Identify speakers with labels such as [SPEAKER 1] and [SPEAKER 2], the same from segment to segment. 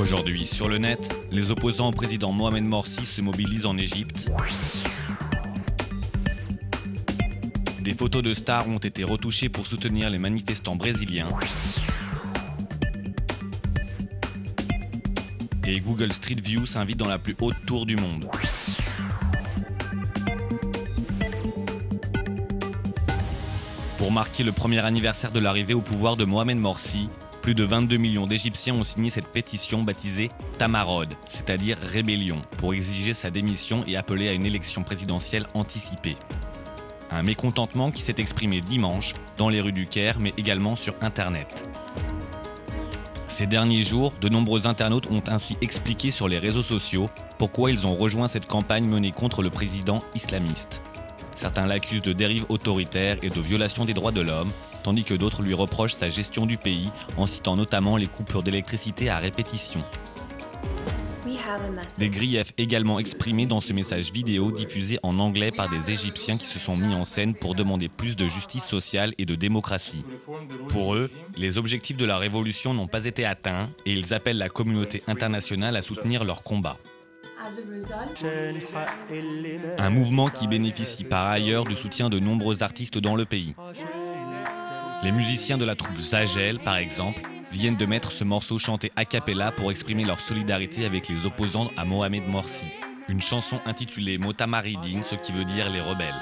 [SPEAKER 1] Aujourd'hui, sur le net, les opposants au président Mohamed Morsi se mobilisent en Égypte. Des photos de stars ont été retouchées pour soutenir les manifestants brésiliens. Et Google Street View s'invite dans la plus haute tour du monde. Pour marquer le premier anniversaire de l'arrivée au pouvoir de Mohamed Morsi, plus de 22 millions d'Égyptiens ont signé cette pétition baptisée Tamarod, c'est-à-dire rébellion, pour exiger sa démission et appeler à une élection présidentielle anticipée. Un mécontentement qui s'est exprimé dimanche dans les rues du Caire, mais également sur Internet. Ces derniers jours, de nombreux internautes ont ainsi expliqué sur les réseaux sociaux pourquoi ils ont rejoint cette campagne menée contre le président islamiste. Certains l'accusent de dérive autoritaire et de violation des droits de l'homme, tandis que d'autres lui reprochent sa gestion du pays en citant notamment les coupures d'électricité à répétition. Des griefs également exprimés dans ce message vidéo diffusé en anglais par des Égyptiens qui se sont mis en scène pour demander plus de justice sociale et de démocratie. Pour eux, les objectifs de la révolution n'ont pas été atteints et ils appellent la communauté internationale à soutenir leur combat. Un mouvement qui bénéficie par ailleurs du soutien de nombreux artistes dans le pays. Les musiciens de la troupe Zagel, par exemple, viennent de mettre ce morceau chanté a cappella pour exprimer leur solidarité avec les opposants à Mohamed Morsi. Une chanson intitulée Motamaridine, ce qui veut dire les rebelles.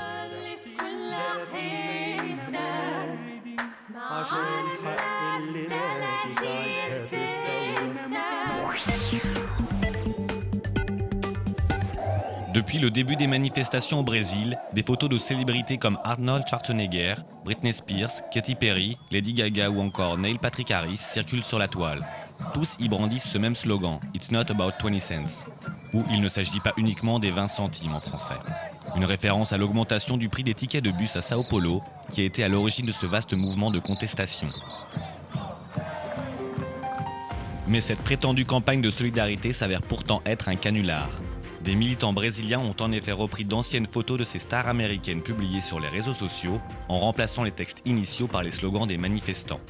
[SPEAKER 1] Depuis le début des manifestations au Brésil, des photos de célébrités comme Arnold Schwarzenegger, Britney Spears, Katy Perry, Lady Gaga ou encore Neil Patrick Harris circulent sur la toile. Tous y brandissent ce même slogan « It's not about 20 cents » où il ne s'agit pas uniquement des 20 centimes en français. Une référence à l'augmentation du prix des tickets de bus à Sao Paulo qui a été à l'origine de ce vaste mouvement de contestation. Mais cette prétendue campagne de solidarité s'avère pourtant être un canular. Des militants brésiliens ont en effet repris d'anciennes photos de ces stars américaines publiées sur les réseaux sociaux en remplaçant les textes initiaux par les slogans des manifestants.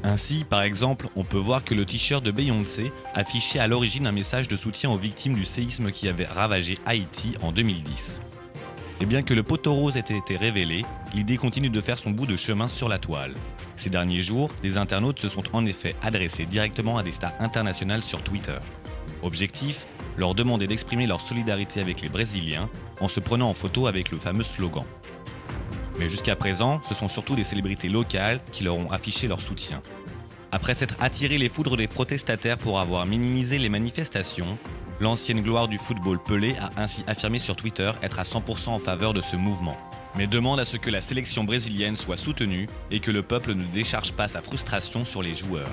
[SPEAKER 1] Ainsi, par exemple, on peut voir que le t-shirt de Beyoncé affichait à l'origine un message de soutien aux victimes du séisme qui avait ravagé Haïti en 2010. Et bien que le poteau rose ait été révélé, l'idée continue de faire son bout de chemin sur la toile. Ces derniers jours, des internautes se sont en effet adressés directement à des stars internationales sur Twitter. Objectif : leur demander d'exprimer leur solidarité avec les Brésiliens en se prenant en photo avec le fameux slogan. Mais jusqu'à présent, ce sont surtout des célébrités locales qui leur ont affiché leur soutien. Après s'être attiré les foudres des protestataires pour avoir minimisé les manifestations, l'ancienne gloire du football Pelé a ainsi affirmé sur Twitter être à 100% en faveur de ce mouvement, mais demande à ce que la sélection brésilienne soit soutenue et que le peuple ne décharge pas sa frustration sur les joueurs.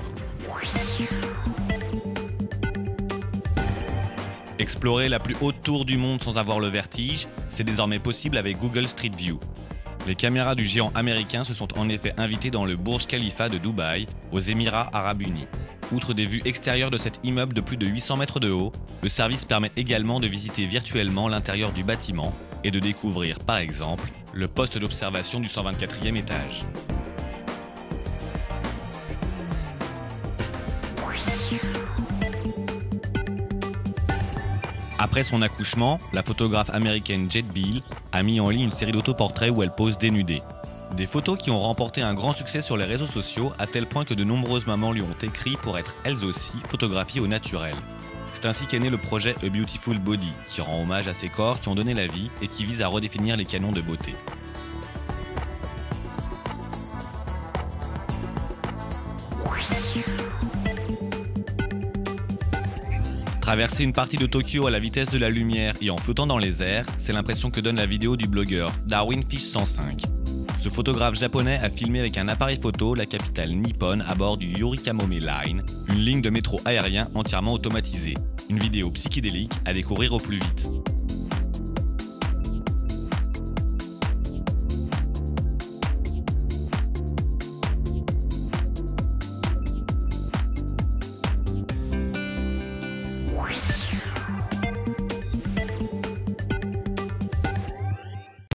[SPEAKER 1] Explorer la plus haute tour du monde sans avoir le vertige, c'est désormais possible avec Google Street View. Les caméras du géant américain se sont en effet invitées dans le Burj Khalifa de Dubaï, aux Émirats Arabes Unis. Outre des vues extérieures de cet immeuble de plus de 800 mètres de haut, le service permet également de visiter virtuellement l'intérieur du bâtiment et de découvrir, par exemple, le poste d'observation du 124e étage. Après son accouchement, la photographe américaine Jet Beale a mis en ligne une série d'autoportraits où elle pose dénudée. Des photos qui ont remporté un grand succès sur les réseaux sociaux à tel point que de nombreuses mamans lui ont écrit pour être elles aussi photographiées au naturel. C'est ainsi qu'est né le projet A Beautiful Body, qui rend hommage à ces corps qui ont donné la vie et qui vise à redéfinir les canons de beauté. Traverser une partie de Tokyo à la vitesse de la lumière et en flottant dans les airs, c'est l'impression que donne la vidéo du blogueur Darwin Fish 105. Ce photographe japonais a filmé avec un appareil photo la capitale nippone à bord du Yurikamome Line, une ligne de métro aérien entièrement automatisée. Une vidéo psychédélique à découvrir au plus vite.